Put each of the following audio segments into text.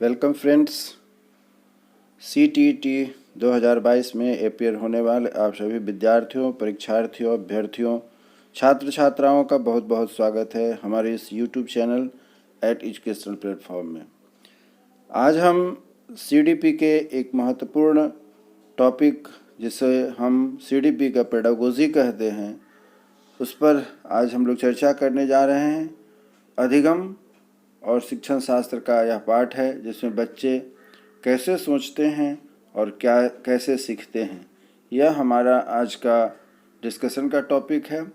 Welcome friends. CTET 2022 में appear होने वाले आप सभी विद्यार्थियों, परीक्षार्थियों, अभ्यर्थियों, छात्र छात्राओं का बहुत बहुत स्वागत है हमारे इस YouTube चैनल एजुकेशनल प्लेटफॉर्म में। आज हम CDP के एक महत्वपूर्ण टॉपिक जिसे हम CDP का पेडागोजी कहते हैं, उस पर आज हम लोग चर्चा करने जा रहे हैं। अधिगम और शिक्षण शास्त्र का यह पाठ है जिसमें बच्चे कैसे सोचते हैं और कैसे सीखते हैं, यह हमारा आज का डिस्कशन का टॉपिक है।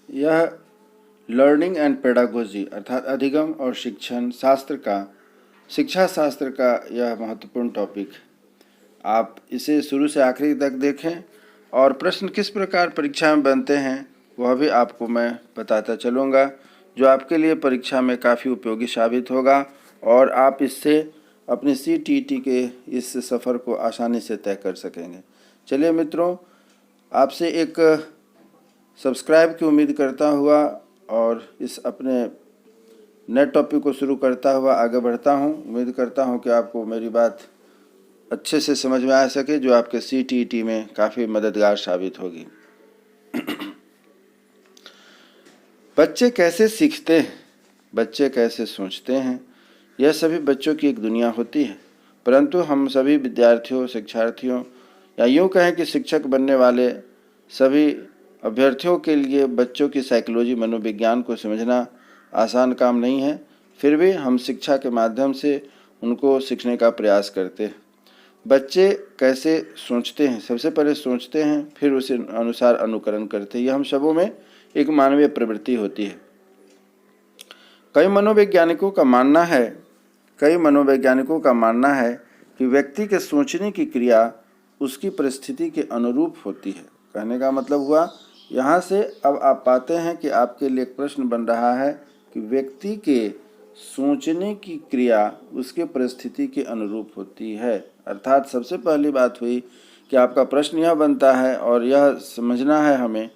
यह लर्निंग एंड पेडागोजी अर्थात अधिगम और शिक्षण शास्त्र का, शिक्षा शास्त्र का यह महत्वपूर्ण टॉपिक है। आप इसे शुरू से आखिरी तक देखें और प्रश्न किस प्रकार परीक्षा में बनते हैं वह भी आपको मैं बताता चलूँगा, जो आपके लिए परीक्षा में काफ़ी उपयोगी साबित होगा और आप इससे अपनी CTET के इस सफ़र को आसानी से तय कर सकेंगे। चलिए मित्रों, आपसे एक सब्सक्राइब की उम्मीद करता हुआ और इस अपने नए टॉपिक को शुरू करता हुआ आगे बढ़ता हूं। उम्मीद करता हूं कि आपको मेरी बात अच्छे से समझ में आ सके, जो आपके CTET में काफ़ी मददगार साबित होगी। बच्चे कैसे सीखते हैं, बच्चे कैसे सोचते हैं, यह सभी बच्चों की एक दुनिया होती है। परंतु हम सभी विद्यार्थियों, शिक्षार्थियों या यूँ कहें कि शिक्षक बनने वाले सभी अभ्यर्थियों के लिए बच्चों की साइकोलॉजी, मनोविज्ञान को समझना आसान काम नहीं है। फिर भी हम शिक्षा के माध्यम से उनको सीखने का प्रयास करते हैं। बच्चे कैसे सोचते हैं, सबसे पहले सोचते हैं, फिर उसे अनुसार अनुकरण करते हैं। यह हम सबों में एक मानवीय प्रवृत्ति होती है। कई मनोवैज्ञानिकों का मानना है कि व्यक्ति के सोचने की क्रिया उसकी परिस्थिति के अनुरूप होती है। कहने का मतलब हुआ, यहाँ से अब आप पाते हैं कि आपके लिए एक प्रश्न बन रहा है कि व्यक्ति के सोचने की क्रिया उसके परिस्थिति के अनुरूप होती है। अर्थात सबसे पहली बात हुई कि आपका प्रश्न यह बनता है और यह समझना है हमें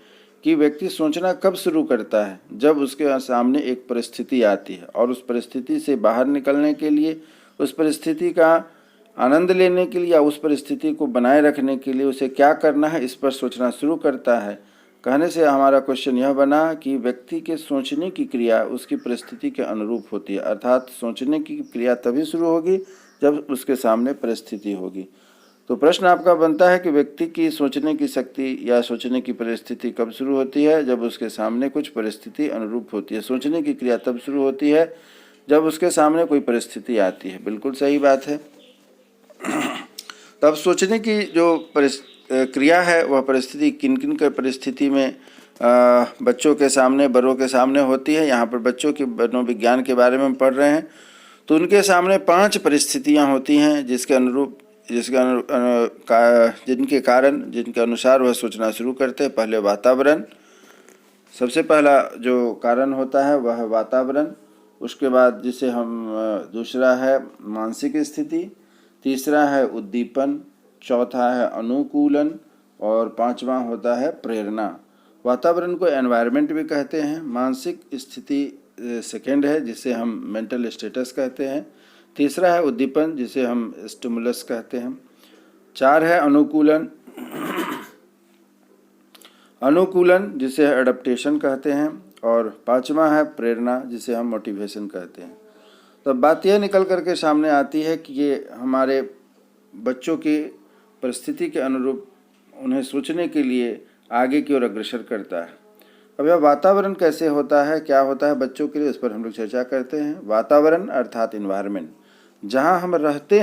कि व्यक्ति सोचना कब शुरू करता है, जब उसके सामने एक परिस्थिति आती है और उस परिस्थिति से बाहर निकलने के लिए, उस परिस्थिति का आनंद लेने के लिए या उस परिस्थिति को बनाए रखने के लिए उसे क्या करना है, इस पर सोचना शुरू करता है। कहने से हमारा क्वेश्चन यह बना कि व्यक्ति के सोचने की क्रिया उसकी परिस्थिति के अनुरूप होती है। अर्थात सोचने की क्रिया तभी शुरू होगी जब उसके सामने परिस्थिति होगी। तो प्रश्न आपका बनता है कि व्यक्ति की सोचने की शक्ति या सोचने की परिस्थिति कब शुरू होती है, जब उसके सामने कुछ परिस्थिति अनुरूप होती है। सोचने की क्रिया तब शुरू होती है जब उसके सामने कोई परिस्थिति आती है। बिल्कुल सही बात है। तब सोचने की जो क्रिया है वह परिस्थिति किन किन के परिस्थिति में बच्चों के सामने, बड़ों के सामने होती है। यहाँ पर बच्चों के मनोविज्ञान के बारे में हम पढ़ रहे हैं, तो उनके सामने 5 परिस्थितियाँ होती हैं जिनके अनुसार वह सोचना शुरू करते हैं। पहले वातावरण, सबसे पहला जो कारण होता है वह है वातावरण। उसके बाद जिसे हम दूसरा है मानसिक स्थिति, तीसरा है उद्दीपन, चौथा है अनुकूलन और पांचवा होता है प्रेरणा। वातावरण को एनवायरनमेंट भी कहते हैं। मानसिक स्थिति सेकेंड है, जिसे हम मेंटल स्टेटस कहते हैं। तीसरा है उद्दीपन, जिसे हम स्टिमुलस कहते हैं। 4 है अनुकूलन, जिसे एडप्टेशन कहते हैं। और 5वां है प्रेरणा, जिसे हम मोटिवेशन कहते हैं। तो बात यह निकल करके सामने आती है कि ये हमारे बच्चों की परिस्थिति के अनुरूप उन्हें सोचने के लिए आगे की ओर अग्रसर करता है। अब यह वातावरण कैसे होता है, क्या होता है बच्चों के लिए, इस पर हम लोग चर्चा करते हैं। वातावरण अर्थात इन्वायरमेंट, जहाँ हम रहते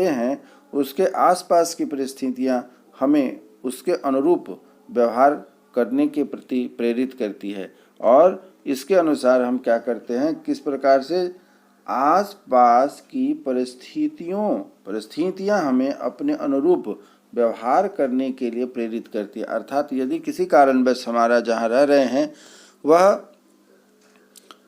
हैं उसके आसपास की परिस्थितियाँ हमें उसके अनुरूप व्यवहार करने के प्रति प्रेरित करती है और इसके अनुसार हम क्या करते हैं, किस प्रकार से आसपास की परिस्थितियाँ हमें अपने अनुरूप व्यवहार करने के लिए प्रेरित करती है। अर्थात यदि किसी कारणवश हमारा जहाँ रह रहे हैं वह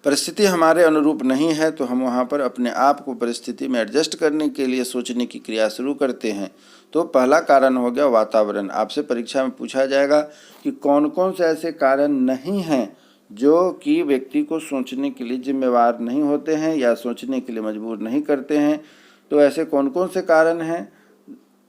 परिस्थिति हमारे अनुरूप नहीं है, तो हम वहाँ पर अपने आप को परिस्थिति में एडजस्ट करने के लिए सोचने की क्रिया शुरू करते हैं। तो पहला कारण हो गया वातावरण। आपसे परीक्षा में पूछा जाएगा कि कौन कौन से ऐसे कारण नहीं हैं जो कि व्यक्ति को सोचने के लिए जिम्मेवार नहीं होते हैं या सोचने के लिए मजबूर नहीं करते हैं। तो ऐसे कौन कौन से कारण हैं,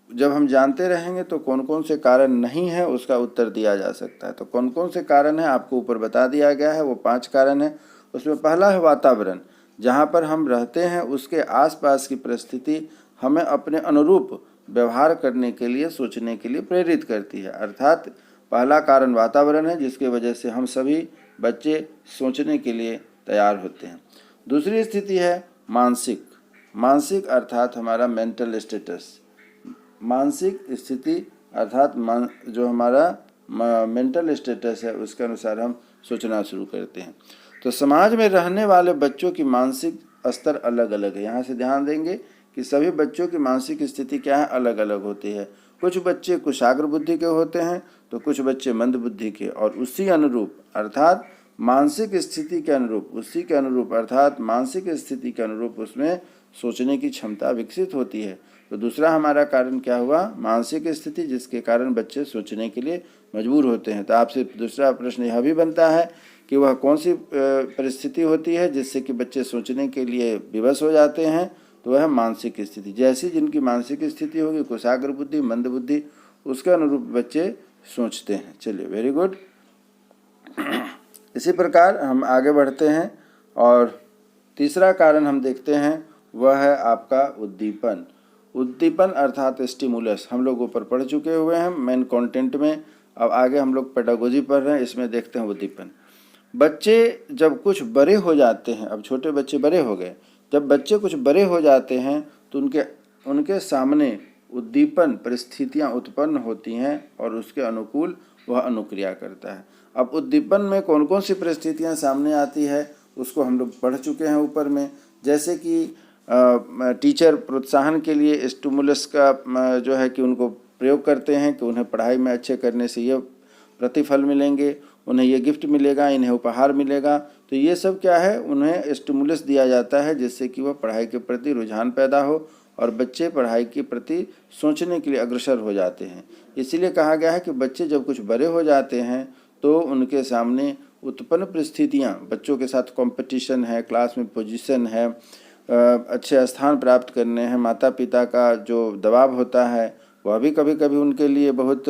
जब हम जानते रहेंगे तो कौन कौन से कारण नहीं है उसका उत्तर दिया जा सकता है। तो कौन कौन से कारण हैं आपको ऊपर बता दिया गया है, वो 5 कारण हैं। उसमें पहला है वातावरण, जहाँ पर हम रहते हैं उसके आसपास की परिस्थिति हमें अपने अनुरूप व्यवहार करने के लिए, सोचने के लिए प्रेरित करती है। अर्थात पहला कारण वातावरण है, जिसकी वजह से हम सभी बच्चे सोचने के लिए तैयार होते हैं। दूसरी स्थिति है मानसिक अर्थात हमारा मेंटल स्टेटस, मानसिक स्थिति अर्थात जो हमारा मेंटल स्टेटस है उसके अनुसार हम सोचना शुरू करते हैं। तो समाज में रहने वाले बच्चों की मानसिक स्तर अलग अलग है। यहाँ से ध्यान देंगे कि सभी बच्चों की मानसिक स्थिति क्या है, अलग अलग होती है। कुछ बच्चे कुशाग्र बुद्धि के होते हैं तो कुछ बच्चे मंद बुद्धि के, और उसी अनुरूप अर्थात मानसिक स्थिति के अनुरूप, उसी के अनुरूप अर्थात मानसिक स्थिति के अनुरूप उसमें सोचने की क्षमता विकसित होती है। तो दूसरा हमारा कारण क्या हुआ, मानसिक स्थिति, जिसके कारण बच्चे सोचने के लिए मजबूर होते हैं। तो आपसे दूसरा प्रश्न यह भी बनता है कि वह कौन सी परिस्थिति होती है जिससे कि बच्चे सोचने के लिए विवश हो जाते हैं। तो वह मानसिक स्थिति, जैसी जिनकी मानसिक स्थिति होगी कुशाग्र बुद्धि, मंद बुद्धि, उसके अनुरूप बच्चे सोचते हैं। चलिए, वेरी गुड। इसी प्रकार हम आगे बढ़ते हैं और तीसरा कारण हम देखते हैं, वह है आपका उद्दीपन अर्थात स्टिमुलस। हम लोग ऊपर पढ़ चुके हुए हैं मेन कंटेंट में, अब आगे हम लोग पेडागोजी पढ़ रहे हैं, इसमें देखते हैं उद्दीपन। बच्चे जब कुछ बड़े हो जाते हैं, अब छोटे बच्चे बड़े हो गए, जब बच्चे कुछ बड़े हो जाते हैं तो उनके सामने उद्दीपन परिस्थितियां उत्पन्न होती हैं और उसके अनुकूल वह अनुक्रिया करता है। अब उद्दीपन में कौन कौन सी परिस्थितियां सामने आती है उसको हम लोग पढ़ चुके हैं ऊपर में, जैसे कि टीचर प्रोत्साहन के लिए स्टिमुलस का जो है कि उनको प्रयोग करते हैं कि उन्हें पढ़ाई में अच्छे करने से ये प्रतिफल मिलेंगे, उन्हें ये गिफ्ट मिलेगा, इन्हें उपहार मिलेगा। तो ये सब क्या है, उन्हें स्टिमुलस दिया जाता है जिससे कि वह पढ़ाई के प्रति रुझान पैदा हो और बच्चे पढ़ाई के प्रति सोचने के लिए अग्रसर हो जाते हैं। इसीलिए कहा गया है कि बच्चे जब कुछ बड़े हो जाते हैं तो उनके सामने उत्पन्न परिस्थितियाँ, बच्चों के साथ कंपटीशन है, क्लास में पोजीशन है, अच्छे स्थान प्राप्त करने हैं, माता पिता का जो दबाव होता है वह भी कभी कभी उनके लिए बहुत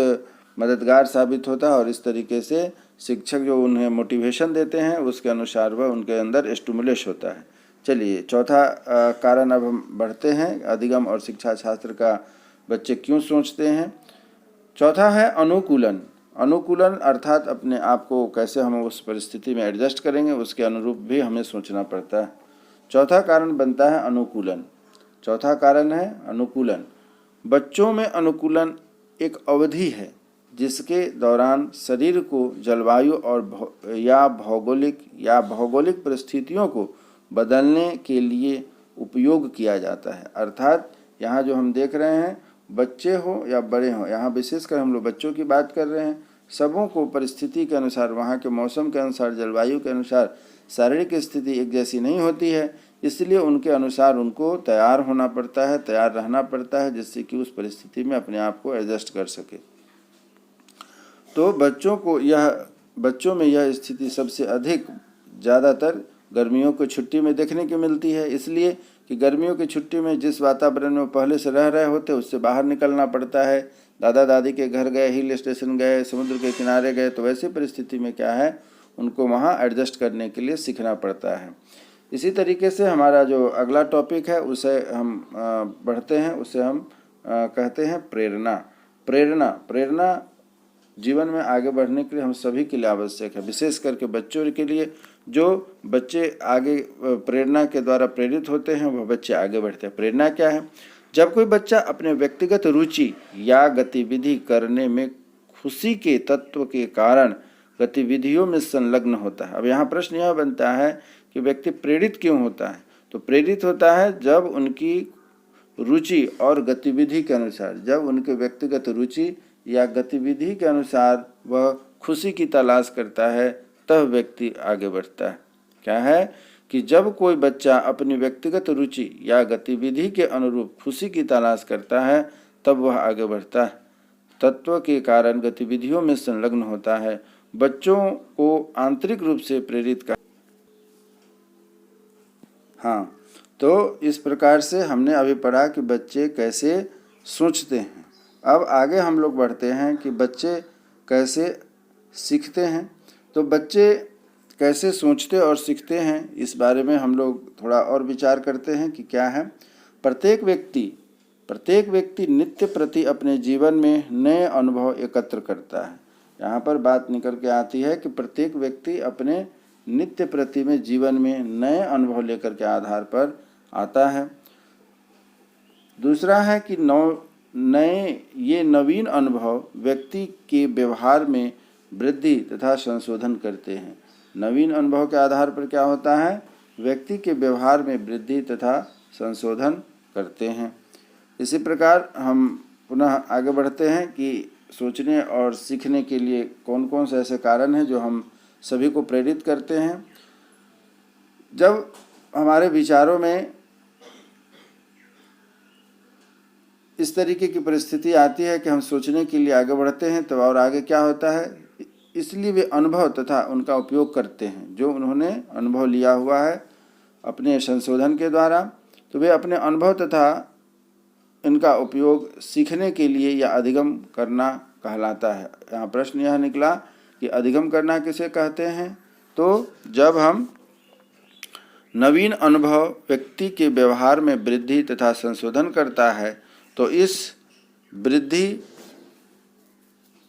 मददगार साबित होता है, और इस तरीके से शिक्षक जो उन्हें मोटिवेशन देते हैं उसके अनुसार वह उनके अंदर स्टिमुलस होता है। चलिए, चौथा कारण अब हम बढ़ते हैं, अधिगम और शिक्षा शास्त्र का बच्चे क्यों सोचते हैं। चौथा है अनुकूलन अर्थात अपने आप को कैसे हम उस परिस्थिति में एडजस्ट करेंगे, उसके अनुरूप भी हमें सोचना पड़ता है। चौथा कारण बनता है अनुकूलन। चौथा कारण है अनुकूलन। बच्चों में अनुकूलन एक अवधि है जिसके दौरान शरीर को जलवायु और भौगोलिक परिस्थितियों को बदलने के लिए उपयोग किया जाता है। अर्थात यहाँ जो हम देख रहे हैं, बच्चे हो या बड़े हों, यहाँ विशेषकर हम लोग बच्चों की बात कर रहे हैं, सबों को परिस्थिति के अनुसार, वहाँ के मौसम के अनुसार, जलवायु के अनुसार शारीरिक स्थिति एक जैसी नहीं होती है, इसलिए उनके अनुसार उनको तैयार होना पड़ता है, तैयार रहना पड़ता है, जिससे कि उस परिस्थिति में अपने आप को एडजस्ट कर सके। तो बच्चों में यह स्थिति सबसे अधिक ज़्यादातर गर्मियों की छुट्टी में देखने की मिलती है, इसलिए कि गर्मियों की छुट्टी में जिस वातावरण में पहले से रह रहे होते उससे बाहर निकलना पड़ता है। दादा दादी के घर गए, हिल स्टेशन गए, समुद्र के किनारे गए, तो वैसी परिस्थिति में क्या है, उनको वहाँ एडजस्ट करने के लिए सीखना पड़ता है। इसी तरीके से हमारा जो अगला टॉपिक है उसे हम बढ़ते हैं, उसे हम कहते हैं प्रेरणा जीवन में आगे बढ़ने के लिए हम सभी के लिए आवश्यक है, विशेष करके बच्चों के लिए। जो बच्चे आगे प्रेरणा के द्वारा प्रेरित होते हैं वह बच्चे आगे बढ़ते हैं। प्रेरणा क्या है, जब कोई बच्चा अपने व्यक्तिगत रुचि या गतिविधि करने में खुशी के तत्व के कारण गतिविधियों में संलग्न होता है। अब यहाँ प्रश्न यह बनता है कि व्यक्ति प्रेरित क्यों होता है। तो प्रेरित होता है जब उनकी रुचि और गतिविधि के अनुसार, जब उनके व्यक्तिगत रुचि या गतिविधि के अनुसार वह खुशी की तलाश करता है, तब व्यक्ति आगे बढ़ता है। क्या है कि जब कोई बच्चा अपनी व्यक्तिगत रुचि या गतिविधि के अनुरूप खुशी की तलाश करता है, तब वह आगे बढ़ता है। तत्व के कारण गतिविधियों में संलग्न होता है, बच्चों को आंतरिक रूप से प्रेरित कर। हाँ, तो इस प्रकार से हमने अभी पढ़ा कि बच्चे कैसे सोचते हैं। अब आगे हम लोग बढ़ते हैं कि बच्चे कैसे सीखते हैं। तो बच्चे कैसे सोचते और सीखते हैं, इस बारे में हम लोग थोड़ा और विचार करते हैं कि क्या है। प्रत्येक व्यक्ति नित्य प्रति अपने जीवन में नए अनुभव एकत्र करता है। यहाँ पर बात निकल के आती है कि प्रत्येक व्यक्ति अपने नित्य प्रति में जीवन में नए अनुभव लेकर के आधार पर आता है। दूसरा है कि ये नवीन अनुभव व्यक्ति के व्यवहार में वृद्धि तथा संशोधन करते हैं। नवीन अनुभव के आधार पर क्या होता है, व्यक्ति के व्यवहार में वृद्धि तथा संशोधन करते हैं। इसी प्रकार हम पुनः आगे बढ़ते हैं कि सोचने और सीखने के लिए कौन कौन से ऐसे कारण हैं जो हम सभी को प्रेरित करते हैं। जब हमारे विचारों में इस तरीके की परिस्थिति आती है कि हम सोचने के लिए आगे बढ़ते हैं, तो और आगे क्या होता है, इसलिए वे अनुभव तथा उनका उपयोग करते हैं जो उन्होंने अनुभव लिया हुआ है अपने संशोधन के द्वारा। तो वे अपने अनुभव तथा इनका उपयोग सीखने के लिए या अधिगम करना कहलाता है। यहाँ प्रश्न यह निकला कि अधिगम करना किसे कहते हैं। तो जब हम नवीन अनुभव व्यक्ति के व्यवहार में वृद्धि तथा संशोधन करता है, तो इस वृद्धि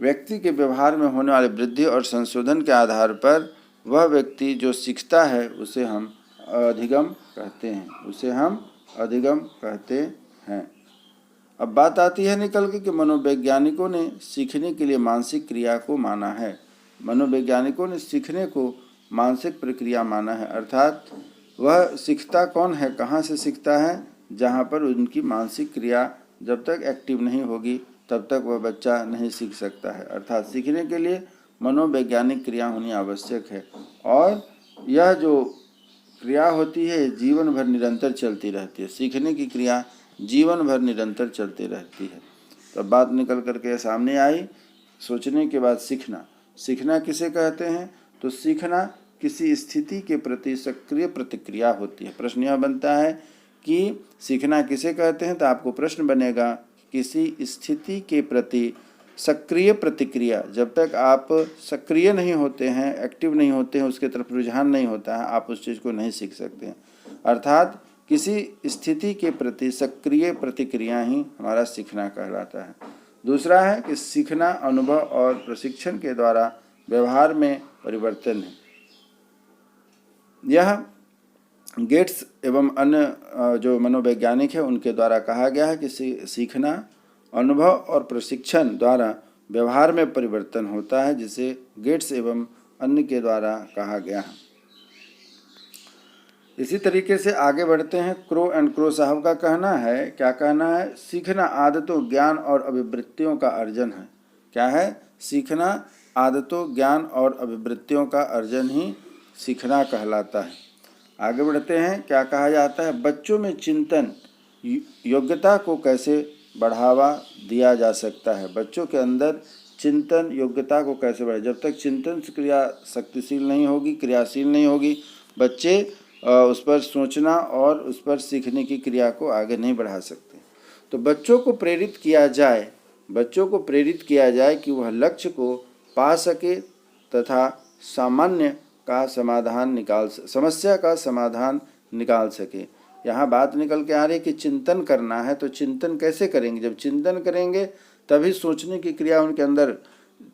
व्यक्ति के व्यवहार में होने वाले वृद्धि और संशोधन के आधार पर वह व्यक्ति जो सीखता है उसे हम अधिगम कहते हैं। अब बात आती है निकल के कि मनोवैज्ञानिकों ने सीखने के लिए मानसिक क्रिया को माना है। मनोवैज्ञानिकों ने सीखने को मानसिक प्रक्रिया माना है, अर्थात वह सीखता कौन है, कहाँ से सीखता है, जहाँ पर उनकी मानसिक क्रिया जब तक एक्टिव नहीं होगी तब तक वह बच्चा नहीं सीख सकता है। अर्थात सीखने के लिए मनोवैज्ञानिक क्रिया होनी आवश्यक है, और यह जो क्रिया होती है जीवन भर निरंतर चलती रहती है। सीखने की क्रिया जीवन भर निरंतर चलती रहती है। तो बात निकल करके सामने आई, सोचने के बाद सीखना किसे कहते हैं। तो सीखना किसी स्थिति के प्रति सक्रिय प्रतिक्रिया होती है। प्रश्न यह बनता है कि सीखना किसे कहते हैं, तो आपको प्रश्न बनेगा किसी स्थिति के प्रति सक्रिय प्रतिक्रिया। जब तक आप सक्रिय नहीं होते हैं, एक्टिव नहीं होते हैं, उसके तरफ रुझान नहीं होता है, आप उस चीज़ को नहीं सीख सकते हैं। अर्थात किसी स्थिति के प्रति सक्रिय प्रतिक्रिया ही हमारा सीखना कहलाता है। दूसरा है कि सीखना अनुभव और प्रशिक्षण के द्वारा व्यवहार में परिवर्तन है। यह गेट्स एवं अन्य जो मनोवैज्ञानिक है उनके द्वारा कहा गया है कि सीखना अनुभव और प्रशिक्षण द्वारा व्यवहार में परिवर्तन होता है, जिसे गेट्स एवं अन्य के द्वारा कहा गया है। इसी तरीके से आगे बढ़ते हैं। क्रो एंड क्रो साहब का कहना है, क्या कहना है, सीखना आदतों, ज्ञान और अभिवृत्तियों का अर्जन है। क्या है, सीखना आदतों, ज्ञान और अभिवृत्तियों का अर्जन ही सीखना कहलाता है। आगे बढ़ते हैं, क्या कहा जाता है, बच्चों में चिंतन योग्यता को कैसे बढ़ावा दिया जा सकता है। बच्चों के अंदर चिंतन योग्यता को कैसे बढ़ाए। जब तक चिंतन क्रिया शक्तिशील नहीं होगी, क्रियाशील नहीं होगी, बच्चे उस पर सोचना और उस पर सीखने की क्रिया को आगे नहीं बढ़ा सकते। तो बच्चों को प्रेरित किया जाए कि वह लक्ष्य को पा सके तथा समस्या का समाधान निकाल सके। यहाँ बात निकल के आ रही है कि चिंतन करना है, तो चिंतन कैसे करेंगे। जब चिंतन करेंगे तभी सोचने की क्रिया उनके अंदर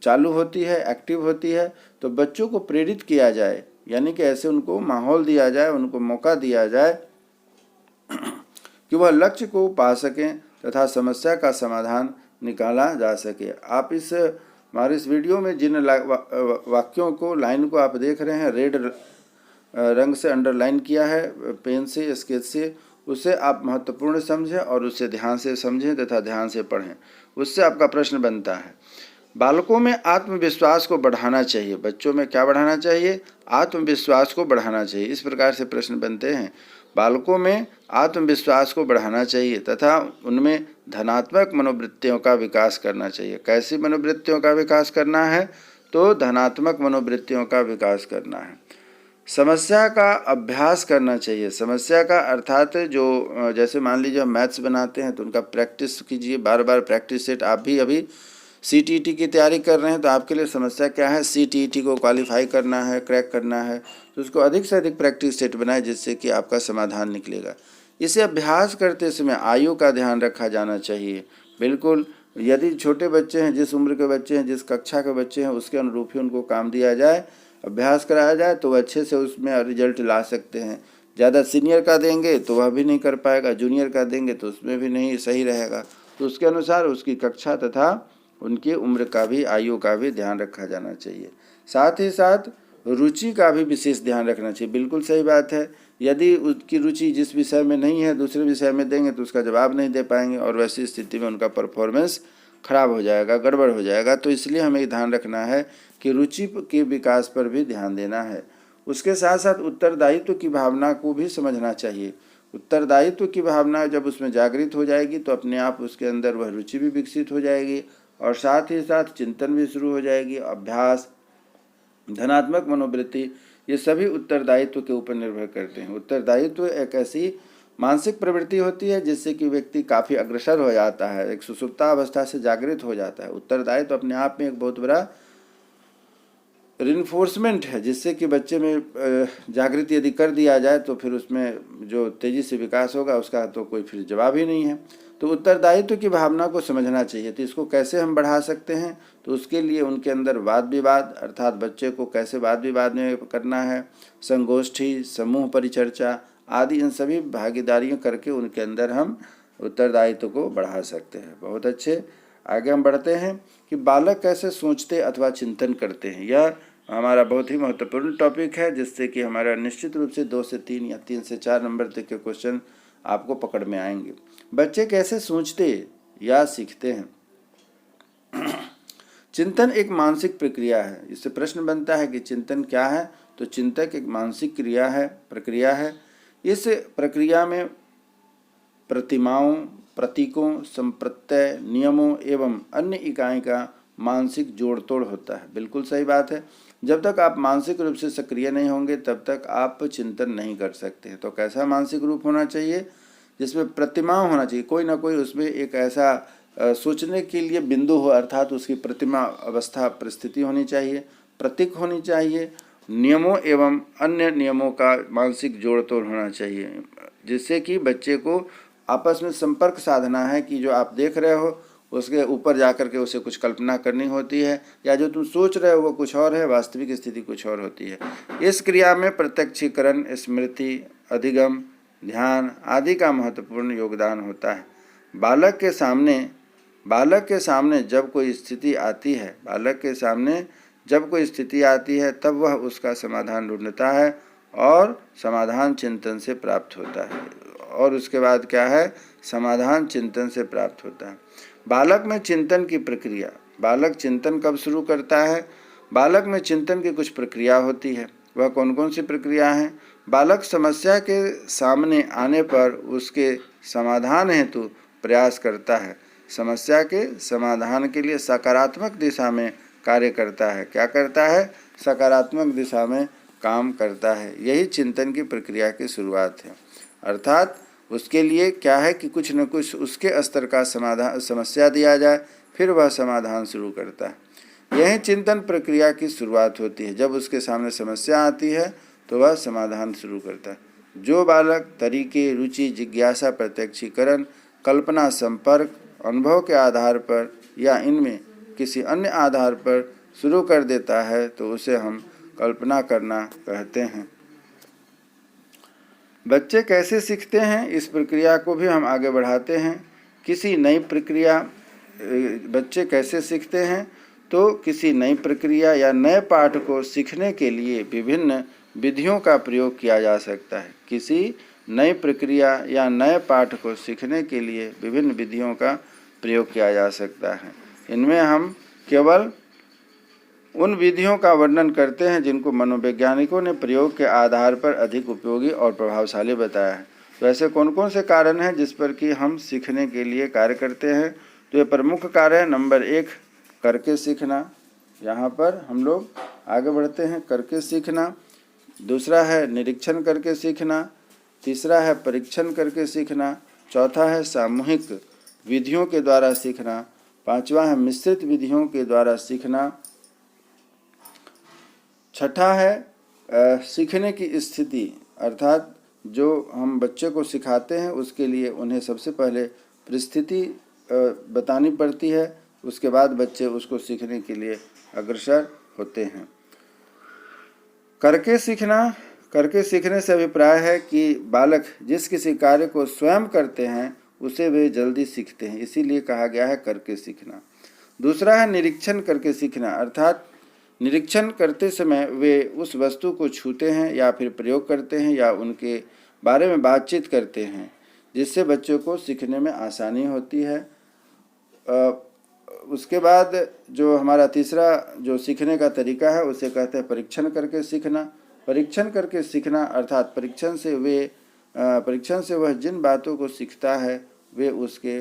चालू होती है, एक्टिव होती है। तो बच्चों को प्रेरित किया जाए, यानी कि ऐसे उनको माहौल दिया जाए, उनको मौका दिया जाए कि वह लक्ष्य को पा सकें तथा समस्या का समाधान निकाला जा सके। आप हमारे इस वीडियो में जिन वाक्यों को, लाइन को आप देख रहे हैं, रेड रंग से अंडरलाइन किया है पेन से, स्केच से, उसे आप महत्वपूर्ण समझें और उसे ध्यान से समझें तथा ध्यान से पढ़ें। उससे आपका प्रश्न बनता है, बालकों में आत्मविश्वास को बढ़ाना चाहिए। बच्चों में क्या बढ़ाना चाहिए, आत्मविश्वास को बढ़ाना चाहिए। इस प्रकार से प्रश्न बनते हैं, बालकों में आत्मविश्वास को बढ़ाना चाहिए तथा उनमें धनात्मक मनोवृत्तियों का विकास करना चाहिए। कैसी मनोवृत्तियों का विकास करना है, तो धनात्मक मनोवृत्तियों का विकास करना है। समस्या का अभ्यास करना चाहिए। समस्या का अर्थात जो जैसे मान लीजिए हम मैथ्स बनाते हैं तो उनका प्रैक्टिस कीजिए, बार बार प्रैक्टिस सेट। आप भी अभी CTET की तैयारी कर रहे हैं तो आपके लिए समस्या क्या है, CTET को क्वालिफाई करना है, क्रैक करना है, तो उसको अधिक से अधिक प्रैक्टिस सेट बनाए जिससे कि आपका समाधान निकलेगा। इसे अभ्यास करते समय आयु का ध्यान रखा जाना चाहिए। बिल्कुल, यदि छोटे बच्चे हैं, जिस उम्र के बच्चे हैं, जिस कक्षा के बच्चे हैं, उसके अनुरूप ही उनको काम दिया जाए, अभ्यास कराया जाए तो अच्छे से उसमें रिजल्ट ला सकते हैं। ज़्यादा सीनियर का देंगे तो वह भी नहीं कर पाएगा, जूनियर का देंगे तो उसमें भी नहीं सही रहेगा। तो उसके अनुसार उसकी कक्षा तथा उनकी उम्र का भी, आयु का भी ध्यान रखा जाना चाहिए। साथ ही साथ रुचि का भी विशेष ध्यान रखना चाहिए। बिल्कुल सही बात है, यदि उसकी रुचि जिस विषय में नहीं है दूसरे विषय में देंगे तो उसका जवाब नहीं दे पाएंगे और वैसी स्थिति में उनका परफॉर्मेंस खराब हो जाएगा, गड़बड़ हो जाएगा। तो इसलिए हमें ध्यान रखना है कि रुचि के विकास पर भी ध्यान देना है। उसके साथ साथ उत्तरदायित्व की भावना को भी समझना चाहिए। उत्तरदायित्व की भावना जब उसमें जागृत हो जाएगी तो अपने आप उसके अंदर वह रुचि भी विकसित हो जाएगी और साथ ही साथ चिंतन भी शुरू हो जाएगी। अभ्यास, धनात्मक मनोवृत्ति, ये सभी उत्तरदायित्व के ऊपर निर्भर करते हैं। उत्तरदायित्व एक ऐसी मानसिक प्रवृत्ति होती है जिससे कि व्यक्ति काफ़ी अग्रसर हो जाता है, एक सुसुप्ता अवस्था से जागृत हो जाता है। उत्तरदायित्व अपने आप में एक बहुत बड़ा रिइंफोर्समेंट है जिससे कि बच्चे में जागृति यदि कर दिया जाए तो फिर उसमें जो तेज़ी से विकास होगा उसका तो कोई फिर जवाब ही नहीं है। तो उत्तरदायित्व की भावना को समझना चाहिए। तो इसको कैसे हम बढ़ा सकते हैं, तो उसके लिए उनके अंदर वाद विवाद, अर्थात बच्चे को कैसे वाद विवाद में करना है, संगोष्ठी, समूह परिचर्चा आदि, इन सभी भागीदारियों करके उनके अंदर हम उत्तरदायित्व को बढ़ा सकते हैं। बहुत अच्छे, आगे हम बढ़ते हैं कि बालक कैसे सोचते अथवा चिंतन करते हैं। यह हमारा बहुत ही महत्वपूर्ण टॉपिक है जिससे कि हमारा निश्चित रूप से 2 से 3 या 3 से 4 नंबर तक के क्वेश्चन आपको पकड़ में आएंगे। बच्चे कैसे सोचते या सीखते हैं। चिंतन एक मानसिक प्रक्रिया है। इससे प्रश्न बनता है कि चिंतन क्या है, तो चिंतक एक मानसिक प्रक्रिया है। इस प्रक्रिया में प्रतिमाओं, प्रतीकों, संप्रत्यय, नियमों एवं अन्य इकाई का मानसिक जोड़ तोड़ होता है। बिल्कुल सही बात है, जब तक आप मानसिक रूप से सक्रिय नहीं होंगे तब तक आप चिंतन नहीं कर सकते। तो कैसा मानसिक रूप होना चाहिए, जिसमें प्रतिमा होना चाहिए, कोई ना कोई उसमें एक ऐसा सोचने के लिए बिंदु हो, अर्थात उसकी प्रतिमा अवस्था परिस्थिति होनी चाहिए, प्रतीक होनी चाहिए, नियमों एवं अन्य नियमों का मानसिक जोड़ तोड़ होना चाहिए, जिससे कि बच्चे को आपस में संपर्क साधना है कि जो आप देख रहे हो उसके ऊपर जाकर के उसे कुछ कल्पना करनी होती है, या जो तुम सोच रहे हो वो कुछ और है, वास्तविक स्थिति कुछ और होती है। इस क्रिया में प्रत्यक्षीकरण, स्मृति, अधिगम, ध्यान आदि का महत्वपूर्ण योगदान होता है। बालक के सामने जब कोई स्थिति आती है तब वह उसका समाधान ढूंढता है और समाधान चिंतन से प्राप्त होता है। और उसके बाद क्या है, समाधान चिंतन से प्राप्त होता है। बालक में चिंतन की प्रक्रिया, बालक चिंतन कब शुरू करता है। बालक में चिंतन की कुछ प्रक्रिया होती है। वह कौन कौन सी प्रक्रिया हैं। बालक समस्या के सामने आने पर उसके समाधान हेतु प्रयास करता है। समस्या के समाधान के लिए सकारात्मक दिशा में कार्य करता है। क्या करता है, सकारात्मक दिशा में काम करता है। यही चिंतन की प्रक्रिया की शुरुआत है। अर्थात उसके लिए क्या है कि कुछ न कुछ उसके स्तर का समस्या दिया जाए, फिर वह समाधान शुरू करता है। यही चिंतन प्रक्रिया की शुरुआत होती है। जब उसके सामने समस्या आती है तो वह समाधान शुरू करता है। जो बालक तरीके, रुचि, जिज्ञासा, प्रत्यक्षीकरण, कल्पना, संपर्क, अनुभव के आधार पर या इनमें किसी अन्य आधार पर शुरू कर देता है तो उसे हम कल्पना करना कहते हैं। बच्चे कैसे सीखते हैं, इस प्रक्रिया को भी हम आगे बढ़ाते हैं। बच्चे कैसे सीखते हैं, तो किसी नई प्रक्रिया या नए पाठ को सीखने के लिए विभिन्न विधियों का प्रयोग किया जा सकता है। किसी नई प्रक्रिया या नए पाठ को सीखने के लिए विभिन्न विधियों का प्रयोग किया जा सकता है। इनमें हम केवल उन विधियों का वर्णन करते हैं जिनको मनोवैज्ञानिकों ने प्रयोग के आधार पर अधिक उपयोगी और प्रभावशाली बताया है। तो ऐसे कौन कौन से कारण हैं जिस पर कि हम सीखने के लिए कार्य करते हैं। तो ये प्रमुख कार्य है। नंबर 1, करके सीखना। यहाँ पर हम लोग आगे बढ़ते हैं। करके सीखना, दूसरा है निरीक्षण करके सीखना, तीसरा है परीक्षण करके सीखना, चौथा है सामूहिक विधियों के द्वारा सीखना, पांचवा है मिश्रित विधियों के द्वारा सीखना, छठा है सीखने की स्थिति, अर्थात जो हम बच्चे को सिखाते हैं उसके लिए उन्हें सबसे पहले परिस्थिति बतानी पड़ती है, उसके बाद बच्चे उसको सीखने के लिए अग्रसर होते हैं। करके सीखना, करके सीखने से अभिप्राय है कि बालक जिस किसी कार्य को स्वयं करते हैं उसे वे जल्दी सीखते हैं, इसीलिए कहा गया है करके सीखना। दूसरा है निरीक्षण करके सीखना, अर्थात निरीक्षण करते समय वे उस वस्तु को छूते हैं या फिर प्रयोग करते हैं या उनके बारे में बातचीत करते हैं, जिससे बच्चों को सीखने में आसानी होती है। उसके बाद जो हमारा तीसरा जो सीखने का तरीका है उसे कहते हैं परीक्षण करके सीखना। परीक्षण करके सीखना अर्थात परीक्षण से वह जिन बातों को सीखता है वे उसके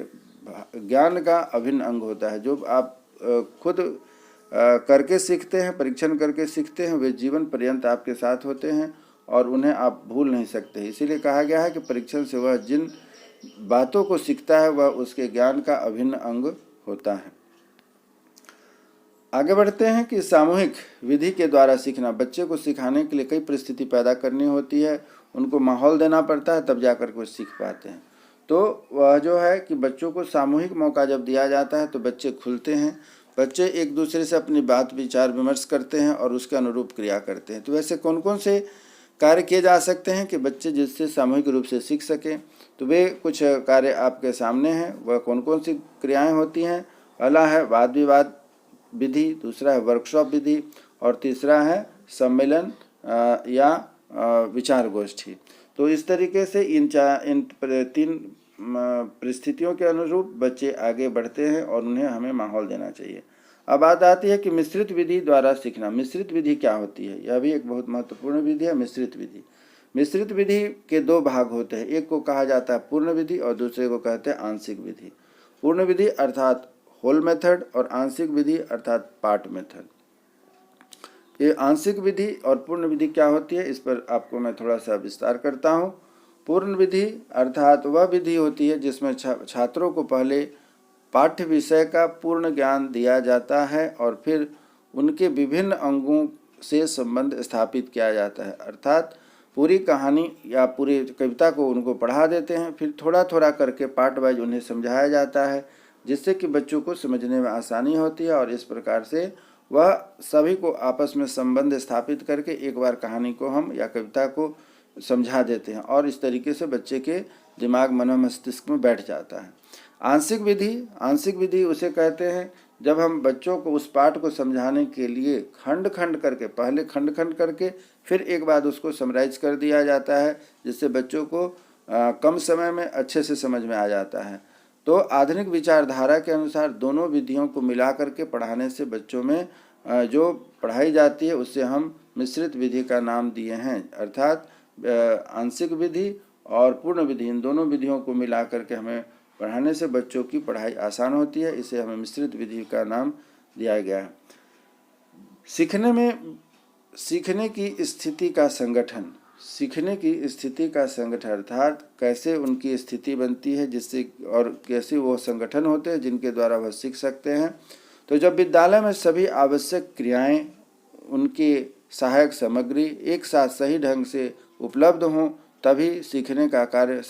ज्ञान का अभिन्न अंग होता है। जो आप खुद करके सीखते हैं, परीक्षण करके सीखते हैं, वे जीवन पर्यंत आपके साथ होते हैं और उन्हें आप भूल नहीं सकते। इसीलिए कहा गया है कि परीक्षण से वह जिन बातों को सीखता है वह उसके ज्ञान का अभिन्न अंग होता है। आगे बढ़ते हैं कि सामूहिक विधि के द्वारा सीखना। बच्चे को सिखाने के लिए कई परिस्थिति पैदा करनी होती है, उनको माहौल देना पड़ता है, तब जाकर के वो सीख पाते हैं। तो वह जो है कि बच्चों को सामूहिक मौका जब दिया जाता है तो बच्चे खुलते हैं, बच्चे एक दूसरे से अपनी बात विचार विमर्श करते हैं और उसके अनुरूप क्रिया करते हैं। तो वैसे कौन कौन से कार्य किए जा सकते हैं कि बच्चे जिससे सामूहिक रूप से सीख सकें, तो वे कुछ कार्य आपके सामने हैं। वह कौन कौन सी क्रियाएं होती हैं? पहला है वाद विवाद विधि, दूसरा है वर्कशॉप विधि और तीसरा है सम्मेलन या विचार गोष्ठी। तो इस तरीके से इन तीन परिस्थितियों के अनुरूप बच्चे आगे बढ़ते हैं और उन्हें हमें माहौल देना चाहिए। अब बात आती है कि मिश्रित विधि द्वारा सीखना। मिश्रित विधि क्या होती है? यह भी एक बहुत महत्वपूर्ण विधि है, मिश्रित विधि। मिश्रित विधि के दो भाग होते हैं, एक को कहा जाता है पूर्ण विधि और दूसरे को कहते हैं आंशिक विधि। पूर्ण विधि अर्थात होल मेथड और आंशिक विधि अर्थात पार्ट मेथड। ये आंशिक विधि और पूर्ण विधि क्या होती है, इस पर आपको मैं थोड़ा सा विस्तार करता हूँ। पूर्ण विधि अर्थात वह विधि होती है जिसमें छात्रों को पहले पाठ्य विषय का पूर्ण ज्ञान दिया जाता है और फिर उनके विभिन्न अंगों से संबंध स्थापित किया जाता है। अर्थात पूरी कहानी या पूरी कविता को उनको पढ़ा देते हैं, फिर थोड़ा थोड़ा करके पार्ट वाइज उन्हें समझाया जाता है, जिससे कि बच्चों को समझने में आसानी होती है और इस प्रकार से वह सभी को आपस में संबंध स्थापित करके एक बार कहानी को हम या कविता को समझा देते हैं और इस तरीके से बच्चे के दिमाग मन मस्तिष्क में बैठ जाता है। आंशिक विधि उसे कहते हैं जब हम बच्चों को उस पाठ को समझाने के लिए खंड खंड करके, पहले खंड खंड करके फिर एक बार उसको समराइज कर दिया जाता है, जिससे बच्चों को कम समय में अच्छे से समझ में आ जाता है। तो आधुनिक विचारधारा के अनुसार दोनों विधियों को मिला करके पढ़ाने से बच्चों में जो पढ़ाई जाती है उससे हम मिश्रित विधि का नाम दिए हैं। अर्थात आंशिक विधि और पूर्ण विधि, इन दोनों विधियों को मिला करके हमें पढ़ाने से बच्चों की पढ़ाई आसान होती है, इसे हमें मिश्रित विधि का नाम दिया गया है। सीखने की स्थिति का संगठन। सीखने की स्थिति का संगठन अर्थात कैसे उनकी स्थिति बनती है जिससे और कैसे वो संगठन होते हैं जिनके द्वारा वह सीख सकते हैं। तो जब विद्यालय में सभी आवश्यक क्रियाएं, उनकी सहायक सामग्री एक साथ सही ढंग से उपलब्ध हों तभी सीखने का कार्य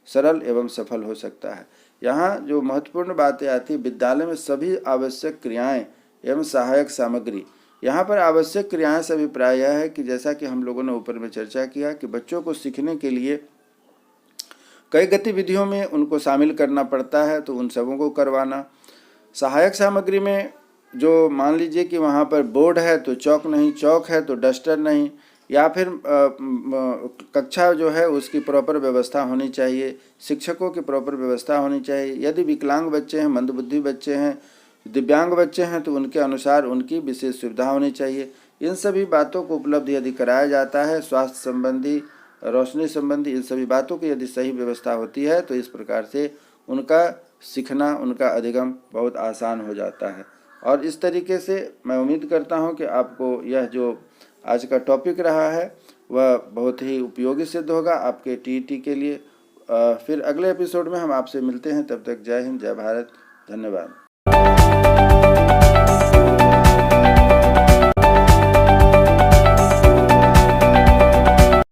सरल एवं सफल हो सकता है। यहाँ जो महत्वपूर्ण बातें आती है, विद्यालय में सभी आवश्यक क्रियाएं एवं सहायक सामग्री। यहाँ पर आवश्यक क्रियाएं से अभिप्राय यह है कि जैसा कि हम लोगों ने ऊपर में चर्चा किया कि बच्चों को सीखने के लिए कई गतिविधियों में उनको शामिल करना पड़ता है, तो उन सबों को करवाना। सहायक सामग्री में जो मान लीजिए कि वहाँ पर बोर्ड है तो चौक नहीं, चौक है तो डस्टर नहीं, या फिर कक्षा जो है उसकी प्रॉपर व्यवस्था होनी चाहिए, शिक्षकों की प्रॉपर व्यवस्था होनी चाहिए। यदि विकलांग बच्चे हैं, मंदबुद्धि बच्चे हैं, दिव्यांग बच्चे हैं तो उनके अनुसार उनकी विशेष सुविधा होनी चाहिए। इन सभी बातों को उपलब्ध यदि कराया जाता है, स्वास्थ्य संबंधी, रोशनी संबंधी, इन सभी बातों की यदि सही व्यवस्था होती है, तो इस प्रकार से उनका सीखना, उनका अधिगम बहुत आसान हो जाता है। और इस तरीके से मैं उम्मीद करता हूं कि आपको यह जो आज का टॉपिक रहा है वह बहुत ही उपयोगी सिद्ध होगा आपके टीईटी के लिए। फिर अगले एपिसोड में हम आपसे मिलते हैं, तब तक जय हिंद, जय भारत, धन्यवाद।